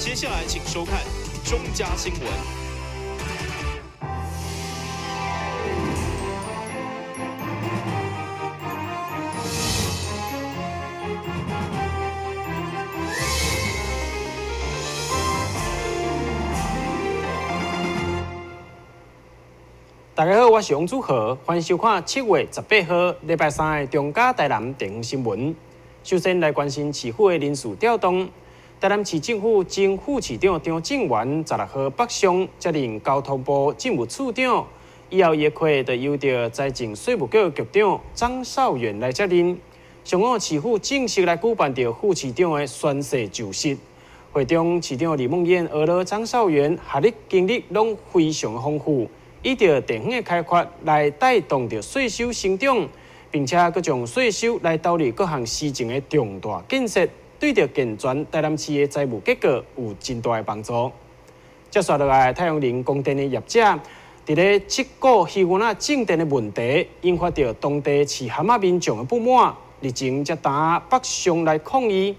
接下来请收看中嘉新闻。大家好，我是王祖和，欢迎收看7月18号礼拜三的中嘉台南地方新闻。首先来关心市府的人事调动。台南市政府前副市长张正元16号北上接任交通部政务处长，以后也可就由着财政税务局局长张少元来接任。上午市府正式来举办着副市长的宣誓就职。会中市长李梦燕学了张少元学历经历拢非常丰富。以着地方的开发来带动着税收成长，并且佮将税收来投入各项施政的重大建设，对着健全台南市的财务结构有真大的帮助。接下来，太阳能供电的业者，伫咧七股渔源正电的问题，引发着当地饲蛤蟆民众的不满，日前才打北上来抗议。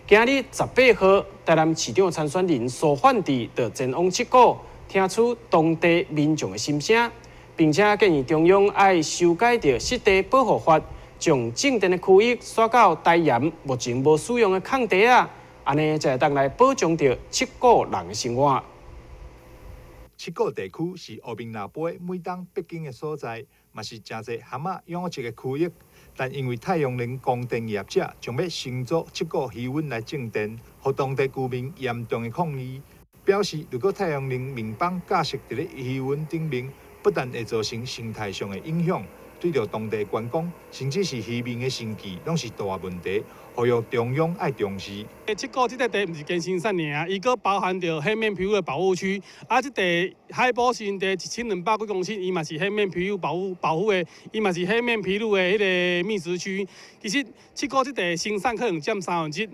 今日18号，台南市长参选人苏焕智就前往七股。听出当地民众的心声，并且建议中央爱修改着湿地保护法，将正电的区域刷到大盐目前无使用的空地啊，安尼才会当来保障着七股人的生活。七股地区是乌明那杯每当必经的所在，嘛是真侪蛤蟆养殖的区域。但因为太阳能供电业者将要承租七股渔源来种电，互当地居民严重的抗议。表示，如果太阳能面板架设伫咧渔源顶面，不但会造成生态上的影响，对着当地观光，甚至是渔民的生计，拢是大问题。呼吁中央爱重视。七股这块地毋是建新山尔，伊佫包含着海面皮肤的保护区。啊，这地海保新地1200几公顷，伊嘛是海面皮肤保护的，伊嘛是海面皮肤的迄个觅食区。其实七股这地生产可能占1/3。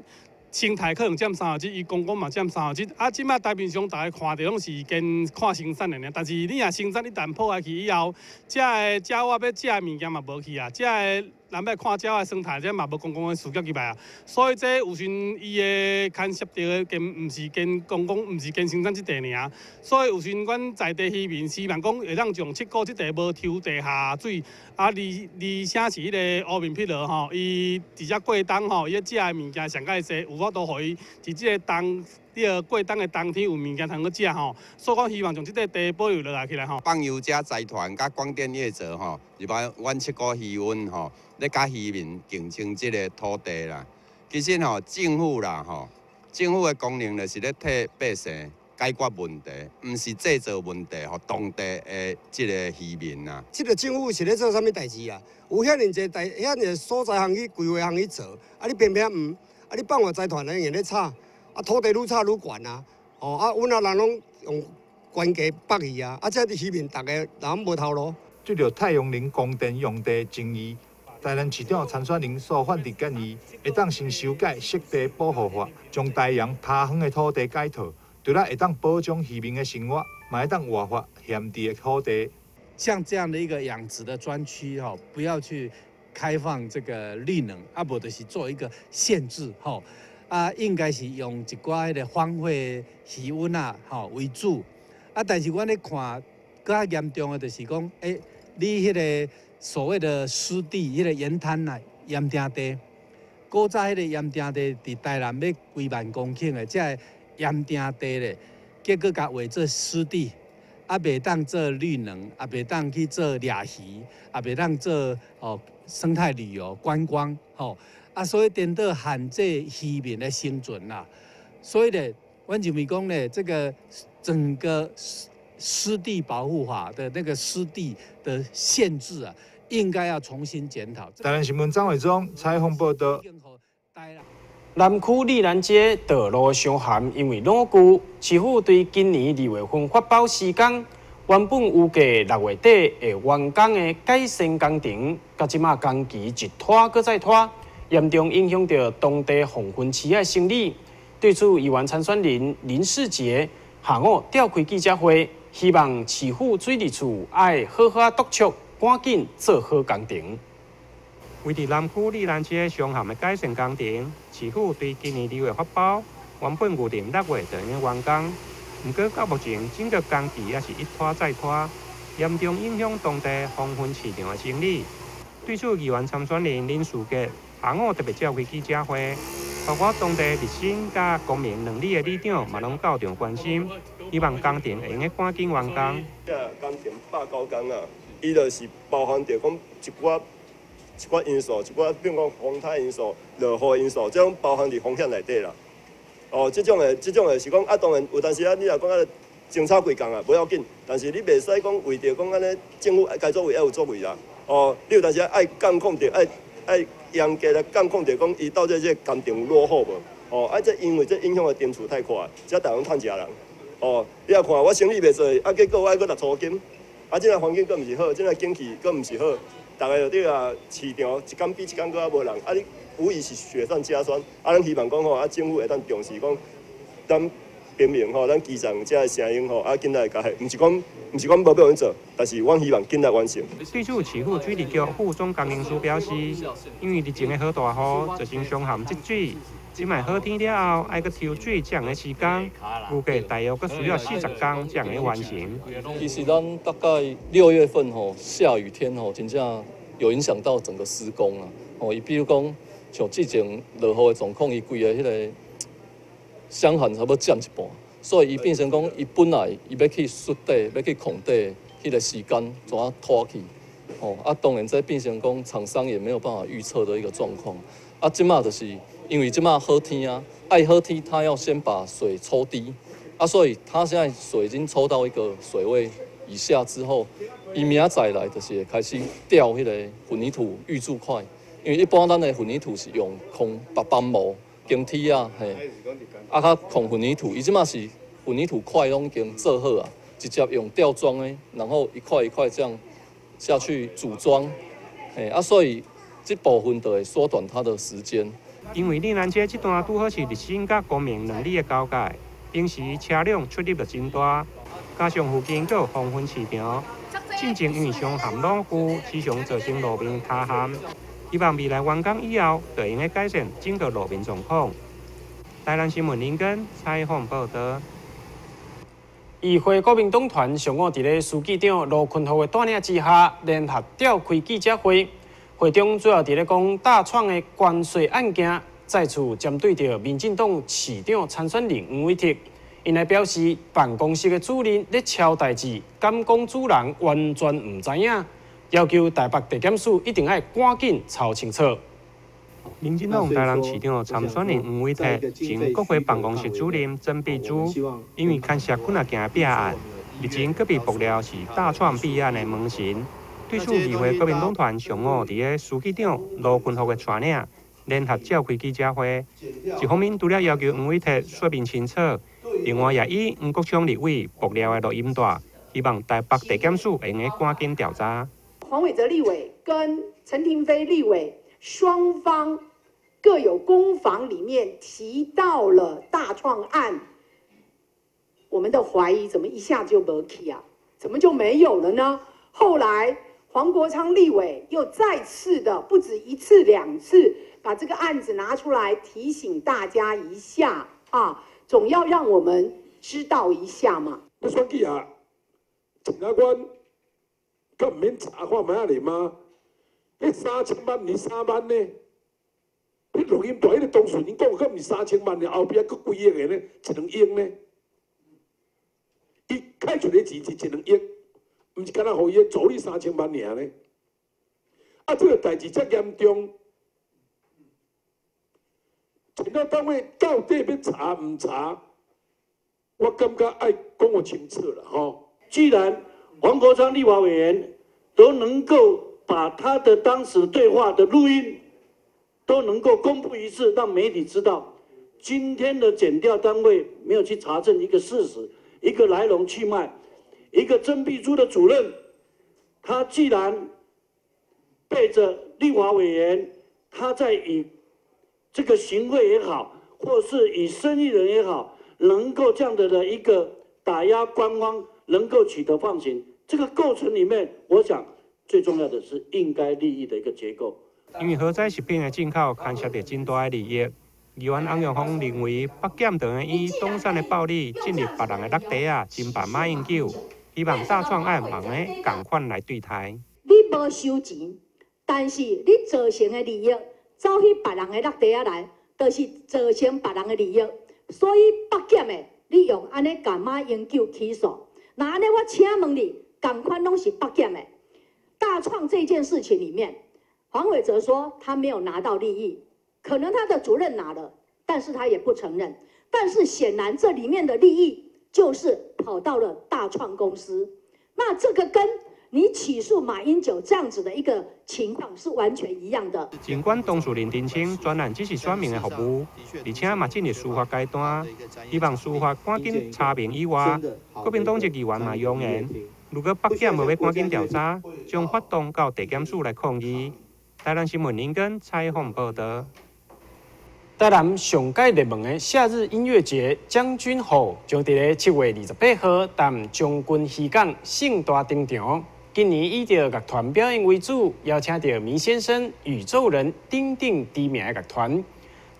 生态可能占1/3，伊公共嘛占1/3。啊，即摆台面上大家看到拢是跟看生产的尔，但是你若生产一旦破坏去以后，遮个鸟仔要食的物件嘛无去啊，遮个人要看鸟的生态，这嘛无公共的事业入来啊。所以这有时伊的牵涉到的跟毋是跟公共，毋是跟生产这地尔。所以有时阮在地渔民希望讲会当将七股这地无抽地下水，啊，而且是迄个乌面匹罗吼，伊直接过冬吼，伊食的物件上介济，有法度互伊伫即个冬。你过冬的冬天有物件通去食吼，所以讲希望将即块地保留落来起来吼。放游者财团甲光电业者吼，入来阮七股渔源吼，咧甲渔民竞争即个土地啦。其实吼，政府啦吼，政府的功能就是咧替百姓解决问题，毋是制造问题，互当地的即个渔民啦。即个政府是咧做啥物代志啊？有遐尼侪遐尼所在通去规划通去做，啊你偏偏毋，啊你放我财团人也咧吵。啊，土地愈炒愈悬啊！哦，啊，阮人拢用关价北去啊！啊，这渔民大家人无头路。对着太阳能供电用地争议，台南市长参选人苏焕智建议，会当先修改湿地保护法，将大洋他方的土地改套，除了会当保障渔民的生活，嘛会当活化现地的土地。像这样的一个养殖的专区哈，不要去开放这个绿能，啊，无就是做一个限制哈。啊，应该是用一寡迄个荒废渔源啊，吼为主。啊，但是阮咧看更加严重的，就是讲，你迄个所谓的湿地，迄个盐滩啊，盐埕地，古早迄个盐埕地伫台南要几万公顷的，这盐埕地咧，结果甲划做湿地，啊，袂当做绿能，啊，袂当去做掠鱼，啊，袂当做生态旅游观光，吼。啊，所以颠倒限制渔民的生存啦。所以呢，阮认为讲呢，这个整个湿地保护法的那个湿地的限制啊，应该要重新检讨。台南新闻张伟忠采访报道。南区丽兰街道路伤陷，因为老旧，市府对今年2月份发包施工。原本预计6月底会完工的改善工程，到即马工期一拖搁再拖。严重影响到当地黄昏市的生理。对此，议员参选人林世杰下午召开记者会，希望市府水利处爱好好督促，赶紧做好工程。为伫南区丽兰街上项的改善工程，市府对今年2月发包，原本预定6月就用完工，不过到目前整个工期也是一拖再拖，严重影响当地黄昏市场的生意。对此，议员参选人林树杰下午特别召开记者会，包括当地立新甲公民两里的里长嘛拢到场关心，希望工程会用赶紧完工。工程109工啊，伊就是包含着讲一寡因素，比如讲风台因素、落雨因素，这种包含伫风险内底啦。哦，这种的是讲啊，当然有当时啊，你若讲啊，清炒几工啊，不要紧，但是你袂使讲为着讲安尼，政府该作为要有作为啦。哦，你有当时爱监控着，爱严格来监控着，讲伊到底这工程有落后无？哦，这因为这影响的点数太快，这大人趁食人。哦，你也看我生意袂做，啊，结果我还搁拿租金，啊，这环境搁毋是好，这景气搁毋是好，大家就对啊，市场一天比一天搁较无人，啊，你无疑是雪上加霜。啊，咱希望讲吼，啊，政府会当重视讲，咱平民吼，咱基层这声音吼，啊，紧来加，毋是讲无要人做，但是阮希望紧来完成。对此，市府水利局副总工程师表示，因为日前的好大雨造成伤陷积水，即卖好天了后，爱搁抽水这样的时间，估计大约搁需要40天这样的完成。其实咱大概6月份吼，下雨天吼，真正有影响到整个施工啊。哦，伊比如讲，像之前落雨的状况，伊规个迄个伤痕差不多减一半，所以伊变成讲，伊本来伊要去疏地、要去空地，迄个时间怎啊拖去？哦，啊，当然这变成讲厂商也没有办法预测的一个状况。啊，即马就是因为即马好天啊，爱好天，他要先把水抽低，啊，所以他现在水已经抽到一个水位以下之后，伊明仔载来就是开始调迄个混凝土预铸块，因为一般咱的混凝土是用空白板模、经梯啊，嘿，啊，较空混凝土，伊即马是混凝土块拢已经做好啊，直接用吊装的，然后一块一块这样下去组装，嘿，啊，所以这部分就会缩短它的时间。因为岭南街这段拄好是日新甲公明两里的交界，平时车辆出入就真大，加上附近还有黄昏市场，进前因为伤陷路区，时常造成路面塌陷。希望未来完工以后，就用改善整个路面状况。台南新闻林根采访报道。议会国民党团上午伫咧书记长罗坤豪的带领之下，联合召开记者会。会中主要伫咧讲大创的关税案件，再次针对着民进党市长参选人黄伟哲，因来表示办公室的主任咧抄代志，敢讲主人完全唔知影，要求台北地检署一定要赶紧查清楚。民进党台南市长参选人黄伟哲前国会办公室主任曾碧珠，因为牵涉困难件弊案，日前阁被爆料是大创弊案的门神。对此，议会国民党团上午伫咧书记长罗坤豪的带领，联合召开记者会。一方面除了要求黄伟哲说明清楚，另外也以黄国昌立委爆料的录音带，希望台北地检署会赶紧调查。黄伟哲立委跟陈亭妃立委双方各有攻防，里面提到了大创案，我们的怀疑怎么一下就没起啊？怎么就没有了呢？后来黄国昌立委又再次的不止一次两次把这个案子拿出来提醒大家一下啊，总要让我们知道一下嘛。你选举啊，检察官佮唔免查看卖啊哩吗？迄3000万年3万呢？迄录音带迄个当事人讲，佮唔是3000万呢，后壁佮几亿个呢，1、2亿呢？伊开出的钱是1、2亿。唔是干那互伊助理3000万尔呢？啊，这个代志遮严重，检察单位到底要查唔查？我感觉爱讲我清楚了吼。既然黄国昌立法委员都能够把他的当时对话的录音都能够公布一次，让媒体知道，今天的检调单位没有去查证一个事实，一个来龙去脉。一个曾碧珠的主任，他既然背着立法委员，他在以这个行贿也好，或是以生意人也好，能够这样的一个打压官方，能够取得放行，这个构成里面，我想最重要的是应该利益的一个结构。因为核灾食品的进口牵涉到真大的利益，议员翁永峰认为，北检等以东山的暴力进入别人的落地啊，侵犯马英九，希望大创案望个共款来对待。你无收钱，但是你造成的利益走去别人的落地啊来，就是造成别人的利益。所以北检的，你用安尼甲马英九起诉，那安尼我请问你，共款拢是北检的。大创这件事情里面，黄伟哲说他没有拿到利益。 可能他的主任拿了，但是他也不承认。但是显然这里面的利益就是跑到了大创公司，那这个跟你起诉马英九这样子的一个情况是完全一样的。尽管董事林澄清专案只是选民的服务，而且嘛进入司法阶段，希望司法赶紧查明以外，国民党籍议员嘛扬言，如果北检无要赶紧调查，将发动到地检署来抗议。台南新闻林根采访报道。 台南上届热门的夏日音乐节将军号将在7月28号tại将军渔港盛大登场。今年以着乐团表演为主，邀请到迷先生、宇宙人等等知名的乐团。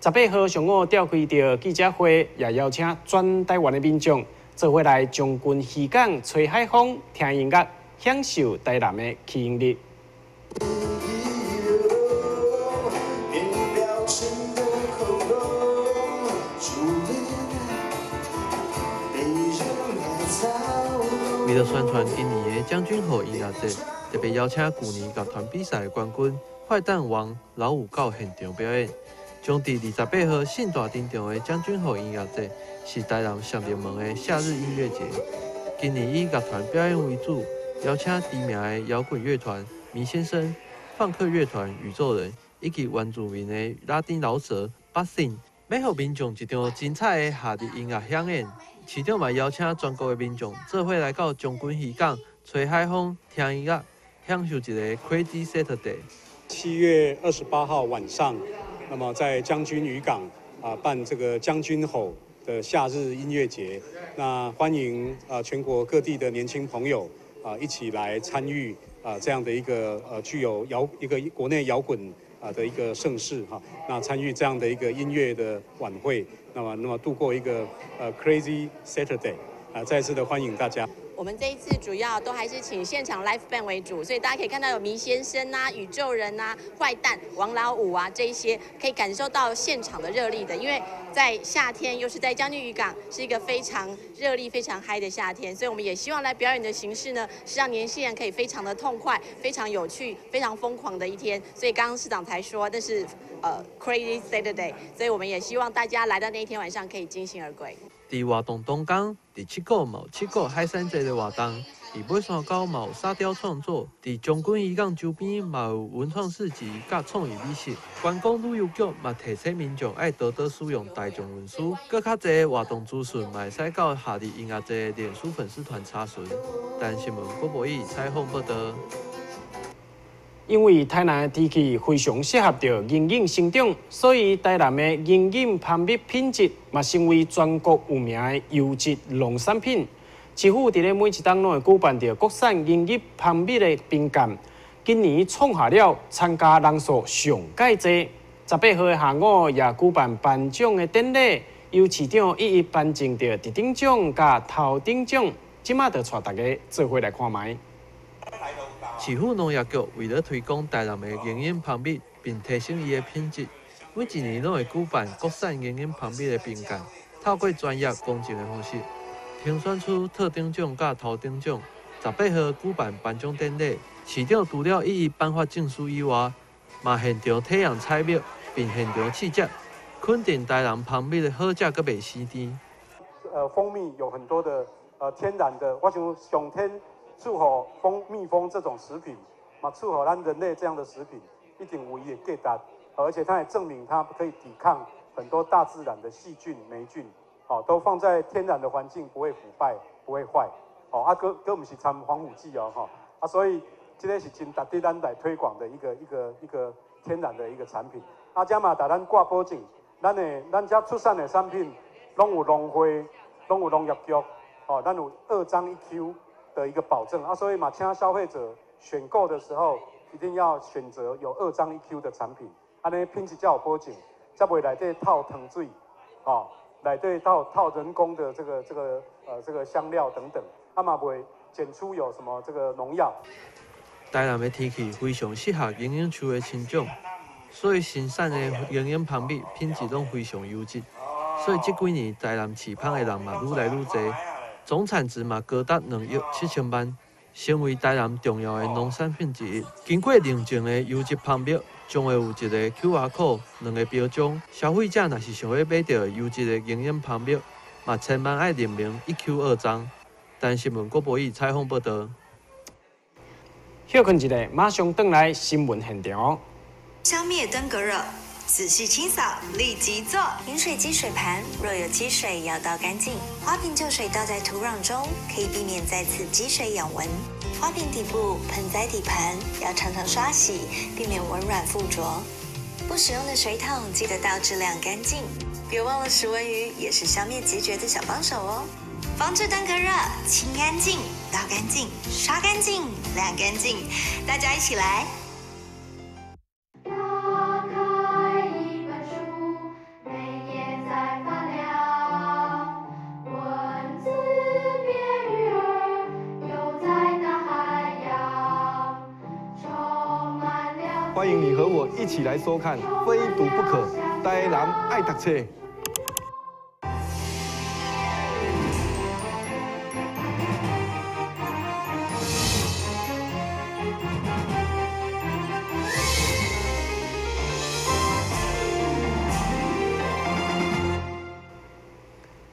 18号上午召开着记者会，也邀请全台湾的民众做伙来将军渔港吹海风、听音乐，享受台南的气氛日。 为了宣传今年的将军号音乐节，特别邀请去年乐团比赛的冠军坏蛋王老五到现场表演。将在28号盛大登场的将军号音乐节，是台南上热门的夏日音乐节。今年以乐团表演为主，邀请知名的摇滚乐团迷先生、放克乐团宇宙人以及原住民的拉丁饶舌 Bussin， 要予民众一场精彩的夏日音乐响演。 市长嘛邀请全国的民众做伙来到将军渔港吹海风、听音乐，享受一个 Crazy Saturday。7月28号晚上，那么在将军渔港办这个将军吼的夏日音乐节，那欢迎全国各地的年轻朋友一起来参与这样的一个具有一个国内摇滚的一个盛事哈，那参与这样的一个音乐的晚会。 那么度过一个Crazy Saturday， 再次的欢迎大家。我们这一次主要都还是请现场 live band 为主，所以大家可以看到有迷先生啊、宇宙人啊、坏蛋、王老五啊这一些，可以感受到现场的热力的。因为在夏天，又是在将军渔港，是一个非常热力、非常嗨的夏天，所以我们也希望来表演的形式呢，是让年轻人可以非常的痛快、非常有趣、非常疯狂的一天。所以刚刚市长才说，那是Crazy Saturday， 所以我们也希望大家来到那一天晚上可以惊醒而归。在活动当中，第7个嘛有7个海产节的活动，在尾山沟嘛有沙雕创作，在将军渔港周边嘛有文创市集甲创意美食。观光旅游局嘛提醒民众爱多多使用大众运输，搁较侪活动资讯嘛会使到夏日音乐节的脸书粉丝团查询。台南新闻郭博义采访报道。 因为台南的天气非常适合着银杏生长，所以台南的银杏蜂蜜品质嘛成为全国有名的优质农产品。市府伫咧每一档拢会举办着国产银杏蜂蜜的品鉴，今年创下了参加人数上界多。18号的下午也举办颁奖的典礼，由市长一一颁证着直顶奖甲头顶奖，即马就带大家做伙来看卖。 市府农业局为了推广台南的银杏蜂蜜，并提升伊的品质，每一年拢会举办国产银杏蜂蜜的评鉴，透过专业公正的方式，评选出特顶奖甲头顶奖。18号举办颁奖典礼，市长除了一一颁发证书以外，嘛现场体验采蜜，并现场试食，肯定台南蜂蜜的好食佮袂死甜。蜂蜜有很多的天然的，我想上天。 祝福蜜蜂这种食品，祝福咱人类这样的食品，一定有伊的价值，而且它也证明它可以抵抗很多大自然的细菌、霉菌，都放在天然的环境，不会腐败，不会坏，哥不是掺防腐剂哦，所以这个是真值得咱来推广的一个天然的一个产品。这嘛，带咱挂保证，咱家出产的产品，拢有农会，拢有农业局，咱有2张1 Q。 的一个保证所以嘛，请消费者选购的时候，一定要选择有2张1 Q 的产品，安尼品质才有保证。才袂内底套糖水，哦，内底套人工的这个香料等等，啊嘛袂检出有什么这个农药。台南的天气非常适合营养树的生长，所以生产的营养蜂蜜品质拢非常优质。所以这几年台南饲蜂的人嘛愈来愈多，总产值嘛高达2亿7千万，成为台南重要的农产品之一。经过认证的优质蜂蜜，将会有一个 QR code 2个标章，消费者若是想要买到优质的营养蜂蜜，嘛千万爱认明1Q 2章。但新闻郭博义采访报道。休困一下，马上回来新闻现场。消灭登革热，仔细清扫，立即做。饮水机水盘若有积水，要倒干净。花瓶旧水倒在土壤中，可以避免再次积水养蚊。花瓶底部、盆栽底盘要常常刷洗，避免蚊卵附着。不使用的水桶记得倒质量干净。别忘了食蚊鱼也是消灭孑孓的小帮手哦。防治登革热，清干净、倒干净、刷干净、晾干净，大家一起来。欢迎你和我一起来收看《非读不可》，台南爱读册。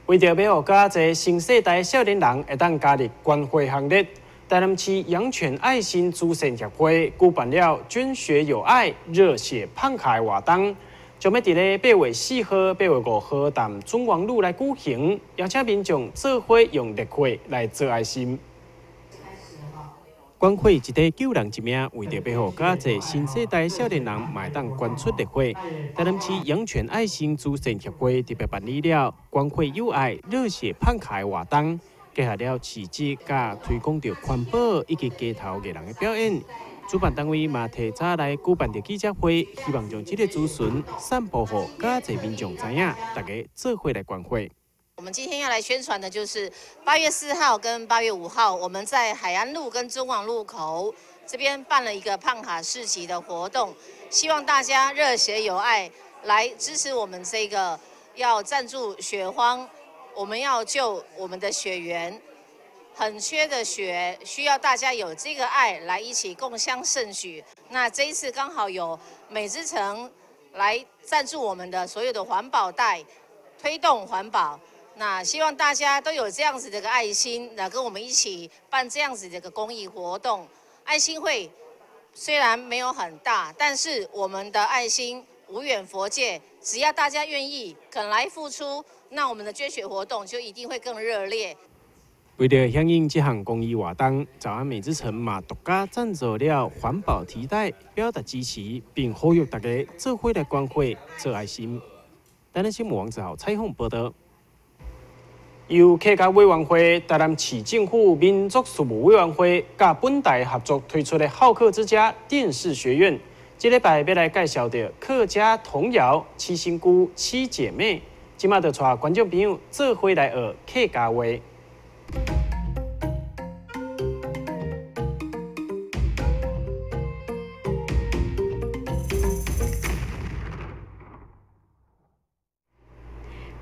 为着要让较侪新世代少年人会当加入关怀行列，台南市养犬爱心慈善协会举办了捐血有爱、热血胖凯活动，将要伫咧8月4号、8月5号淡中王路来举行，邀请民众做伙用热血来做爱心。关怀一个救人一命，为着要让较侪新世代少年人会当捐出热血，台南市养犬爱心慈善协会特别办理了关怀有爱、热血胖凯活动。结合了市集，甲推广着环保以及街头艺人的表演，主办单位嘛提早来举办着记者会，希望将这个资讯散布给较侪民众知影，大家做伙来关怀。我们今天要来宣传的就是8月4号跟8月5号，我们在海安路跟中网路口这边办了一个胖卡市集的活动，希望大家热血有爱来支持我们这个要赞助血荒。我们要救我们的血源，很缺的血，需要大家有这个爱来一起共襄盛举。那这一次刚好有美之城来赞助我们的所有的环保袋，推动环保。那希望大家都有这样子的一个爱心，那跟我们一起办这样子的一个公益活动。爱心会虽然没有很大，但是我们的爱心无远弗届，只要大家愿意肯来付出。那我们的捐血活动就一定会更热烈。为了响应这项公益活动，早安美之城嘛独家赞助了环保提袋，表达支持，并呼吁大家做伙来关怀、做爱心。台南新闻网只好采访报道。由客家委员会、台南市政府民族事务委员会甲本台合作推出的好客之家电视学院，这礼拜要来介绍的客家童谣《七仙姑七姐妹》。即马就带观众朋友做伙来学客家话。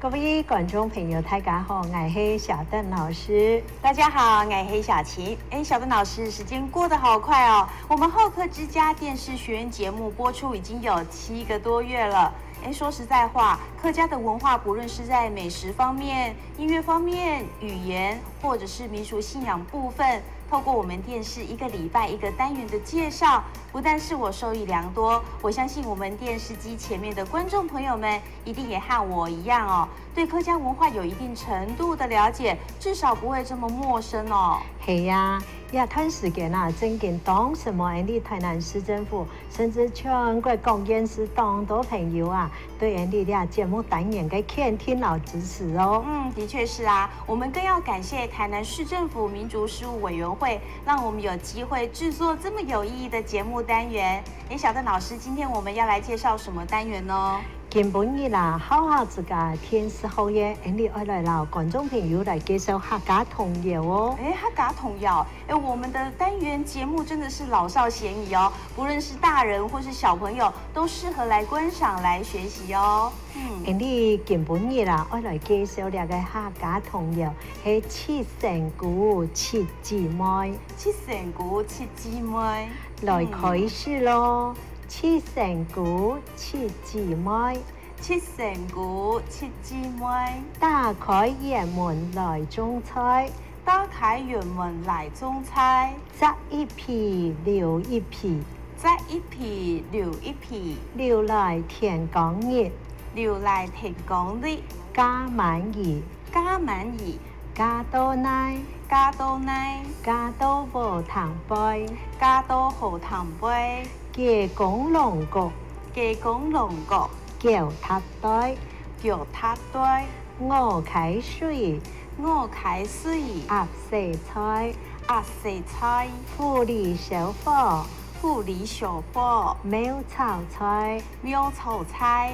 各位观众朋友，大家好，我是小邓老师。大家好，我是小琪。小邓老师，时间过得好快哦。我们好客之家电视学院节目播出已经有7个多月了。说实在话，客家的文化，不论是在美食方面、音乐方面、语言，或者是民俗信仰部分，透过我们电视1个礼拜1个单元的介绍，不但是我受益良多，我相信我们电视机前面的观众朋友们一定也和我一样哦，对客家文化有一定程度的了解，至少不会这么陌生哦。是呀。亚段时间啊，真见当什么台南市政府，甚至全国公园市当多朋友啊，对节目单元的肯定老支持哦。的确是啊，我们更要感谢台南市政府民族事务委员会，让我们有机会制作这么有意义的节目单元。小邓老师，今天我们要来介绍什么单元呢？今本日啦，好好自家天师好嘢，你爱来啦，观众朋友来介绍客家童谣哦。客家童谣，我们的单元节目真的是老少咸宜哦，不论是大人或是小朋友，都适合来观赏、来学习哦。你今本日啦，爱来介绍两个客家童谣，係七成姑七姊妹。七成姑七姊妹，来开始咯。七成姑七姊妹，七成姑七姊妹，打开园门来种菜，打开园门来种菜，摘一皮留一皮，摘一皮留一皮，留来田港日，留来田港日，加满意，加满意，加多奶，加多奶，加多无糖杯，加多好糖杯。雞公龍角，雞公龍角，腳踏堆，腳踏堆，鵝啟水，鵝啟水，鴨四菜，鴨四菜，婦離小火，婦離小火，苗炒菜，苗炒菜，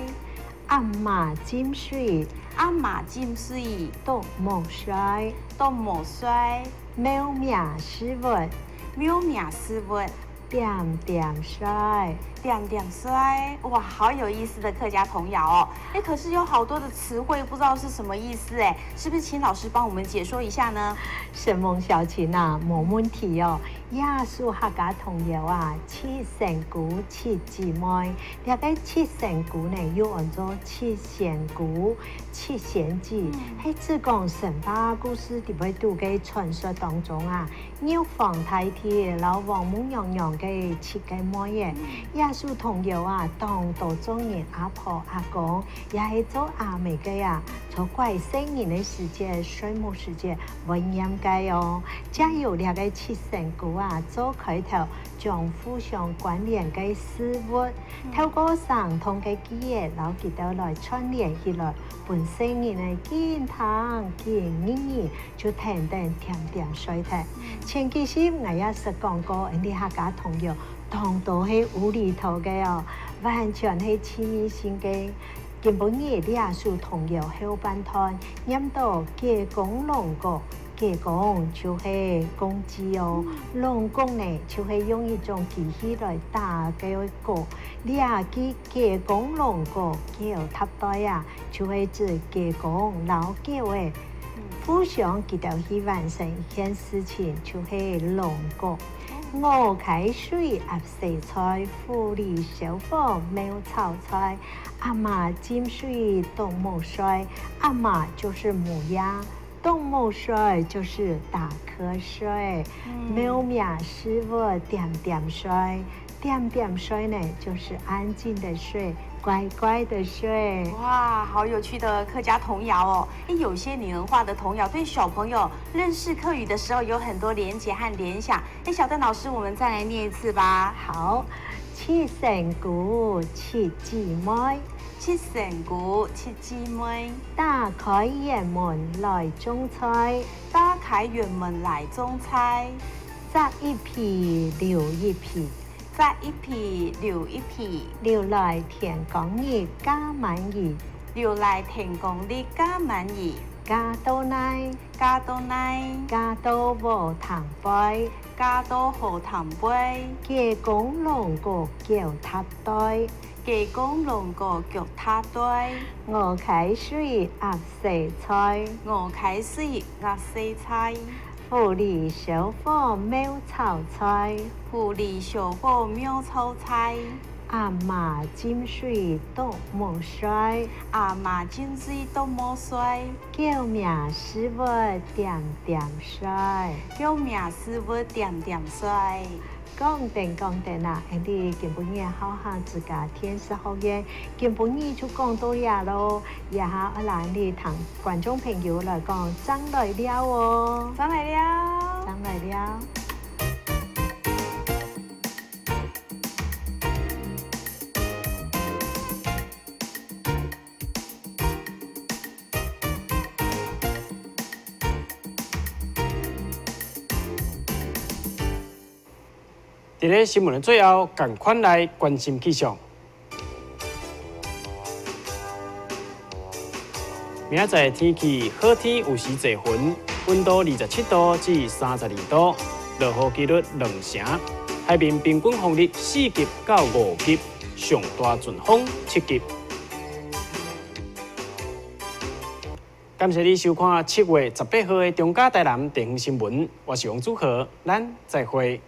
阿嫲沾水，阿嫲沾水，獨木水，獨木水，苗苗絲襪，苗苗絲襪。點點水，點點水，哇，好有意思的客家童谣哦！可是有好多的词汇不知道是什么意思哎，是不是请老师帮我们解说一下呢？沈梦小琴啊，冇问题哦。亚述客家童谣啊，七成姑七姊妹，呢個七成姑呢又按做七賢姑、七賢姊，係只講神話故事特別多嘅傳說當中啊，玉皇大帝老王母娘娘嘅七個妹嘅亞述童謠啊，當到中年阿婆阿公，也係做阿妹嘅啊，做怪聖人嘅世界、水母世界文言嘅哦，加有呢個七成姑啊，做開頭將互相關聯嘅事物，透過相同嘅記憶，撈結到來串聯起來，本聖人嘅見堂見意義，就停定甜甜水睇。前幾時我也是講過，啲客家童謠當到係無厘頭嘅哦，完全係黐迷性嘅。今本日啲亞述童謠後半段，念到雞公龍角。雞公就係公雞哦，龍公呢就係用一種機器來打嘅角。你啊雞公龍角腳踏對啊，就係指雞公老腳嘅。互相記到去完成一件事情，就係龍角。鵝啟水鴨四菜，婦離小火苗炒菜。阿嫲沾水獨木水，阿嫲就是母鴨。獨木水就是打瞌睡，苗苗師傅點點水，點點水呢就是安靜的睡，乖乖的睡。哇，好有趣的客家童謠哦！有些擬人化的童谣对小朋友认识客语的时候有很多连结和联想。小邓老师，我们再来念一次吧。好，七成姑七姊妹。七成姑七姊妹，打開園門來種菜，打開園門來種菜，摘一皮留一皮，摘一皮留一皮，留來田港日加滿意，留來田港日加滿意，加多奶，加多奶，加多無糖杯，加多好糖杯，雞公龍角腳踏堆。雞公龍角腳踏堆，鵝啟水鴨四菜，鵝啟水鴨四菜，婦離小火苗炒菜，婦離小火苗炒菜，阿嫲沾水獨木水，阿嫲沾水獨木水，叫名師傅點點水，叫名師傅點點水。講定啊！你今本日好下自家天師學院，今本日就講到呀咯。也下我嚟你同觀眾朋友來講，真來了哦，真來了，真來了。在咧新闻的最后，赶快来关心气象。明仔载天气好天有时侪云，温度27度至32度，落雨几率2成。海面平均风力4级到5级，上大阵风7级。感谢你收看7月18号的中嘉台南地方新闻，我是王祖和，咱再会。